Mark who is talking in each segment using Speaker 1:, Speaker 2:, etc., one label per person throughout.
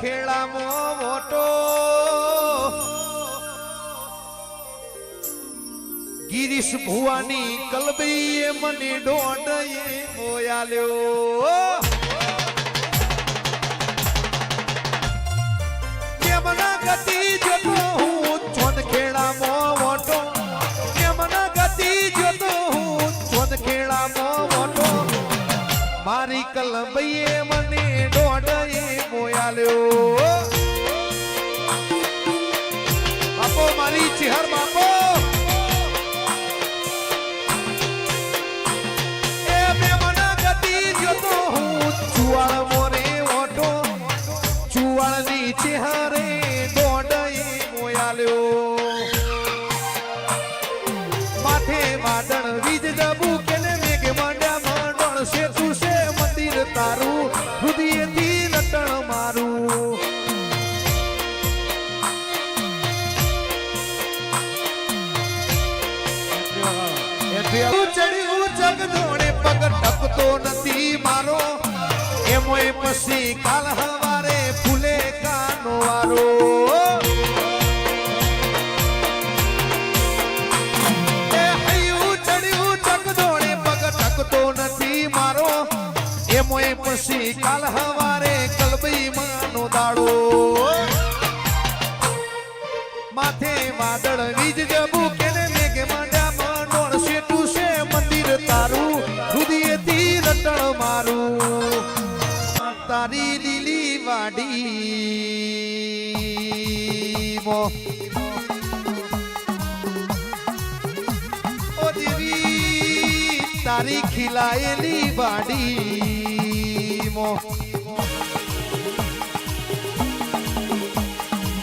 Speaker 1: ખેડામાં મોટો ગિરીશ ભુવાની કલબીએ મને દોઢ મોયાલ્યો કેમના ગતિ જોતો હું ચોન ખેડામાં મોટો કેમના ગતિ જોતો હું ચોન ખેડામાં મોટો મારી કલબીએ મને દોઢ મોયાલ્યો બાપો મારી ચિહર બાપો ચુવાળ મોરે ઓટો ચુવાળની ચેહરે દોડે મોયાલ્યો માથે વાદળ વીજ જબુ કેને મેઘ માંડ્યા માંડણ છે તું છે મંદિર તારું હૃદયથી લટણ મારું ચડ્યું જગ ધોણે પગ ટપતો નથી મારો એમોય પછી કાલ હવારે ફૂલે કાનો વારો એ હૈયું ચડ્યું ચકદોડે પગ ટકતો નથી મારો એમોય પછી કાલ હવારે કલબી માનો દાડો માથે વાદળ વીજ જબુ કેને મેઘ માંડ્યા માંડોળ શેઠું છે મંદિર તારું હૃદયથી લટણ મારું તારી લીલી વાડી મો ઓ દેવી તારી ખીલાયેલી વાડી મો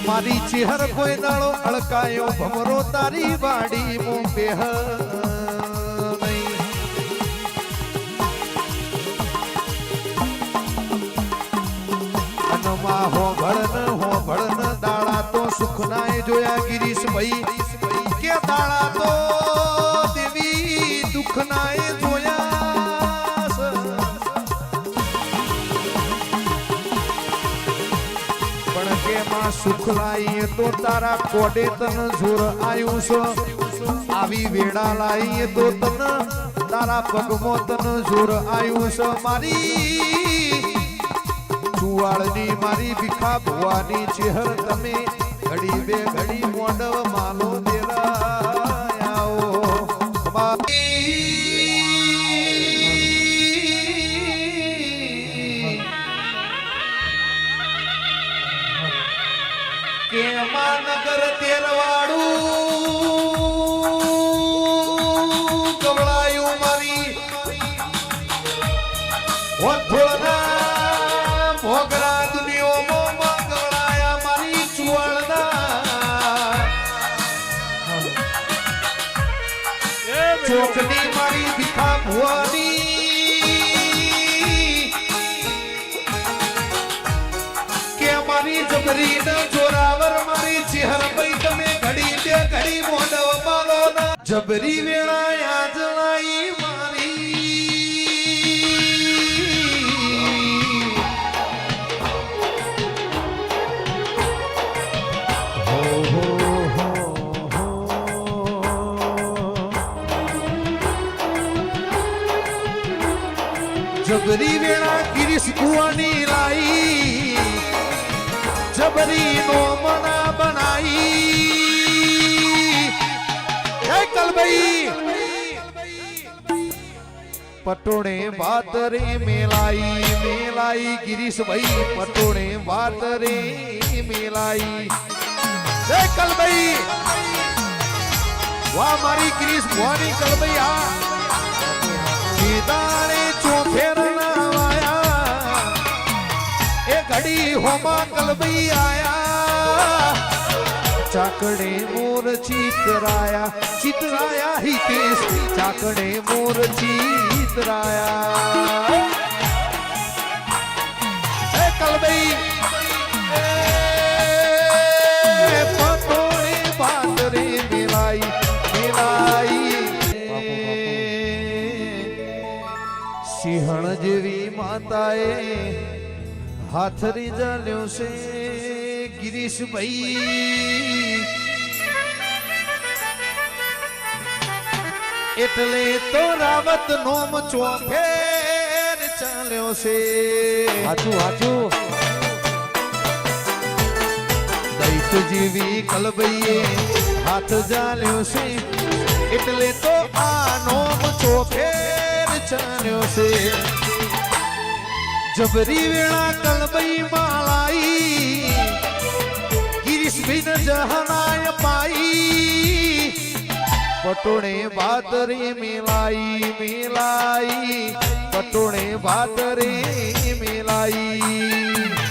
Speaker 1: મારી ચેહર કોઈ દાડો અળકાયો ભમરો તારી વાડી મો બેહ હો ભળન દાડા તો સુખ નાય જોયા ગિરીશ ભાઈ કે દાડા તો દેવી દુઃખ નાય જોયા પણ કે માં સુખ લાઈએ તો તારા કોડે તન જોર આયું છે આવી વેડા લાઈએ તો તન તારા પગમો તન જોર આયું છે મારી ચુવાળની મારી ભીખા ભુવાની ચેહર તમે ઘડી બે ઘડી મોડવ માલો દેરાયાઓ કે માનગર તેરવાડું ગવળાયું મારી ઓથોળના ભોગરા દુનિયામાં મંગળાયા મારી ચુવાળના ચોકની મારી ભીખા ભુવાની કે મારી જબરી ન જોરાવર મારી ચેહર ભાઈ તમે ઘડી બે ઘડી મોઢવ મારો ના જબરી વેળા યાદ લાઈ જબરી વેળા ગિરીશ ભુવાની લાઈ જબરી નો મના બનાઈ હે કલબઈ પટોળે વાત રે મેલાઈ ગિરીશ ભાઈ પટોળે વાત રે મેલાઈ હે કલબઈ વાહ મારી ગિરીશ ભુવાની કલબઈ આ દાણે ચોફેર ના વાયા એ ઘડી હોમા કલબી આયા ચાકડે મોર ચિતરાયા હિતેશ ચાકડે મોર ચિતરાયા એ કલબી પતોડે બાંદરે મેલાઈ સિંહણ જેવી માતાએ હાથરી જલ્યો છે ગિરીશભાઈ એટલે તો રાવત નોમ ચોફેર ચાલ્યો છે
Speaker 2: હાચું હાચું
Speaker 1: દૈત જેવી કલબઈએ હાથ જાલ્યો છે એટલે તો આ નોમ ચોફેર ચાલ્યો છે જબરી વેળા કલબઈ માલાઈ ગિરીશબીન જહનાય પાઈ પટોણે બાદરી મિલાઈ મિલાઈ પટોણે બાદરી મિલાઈ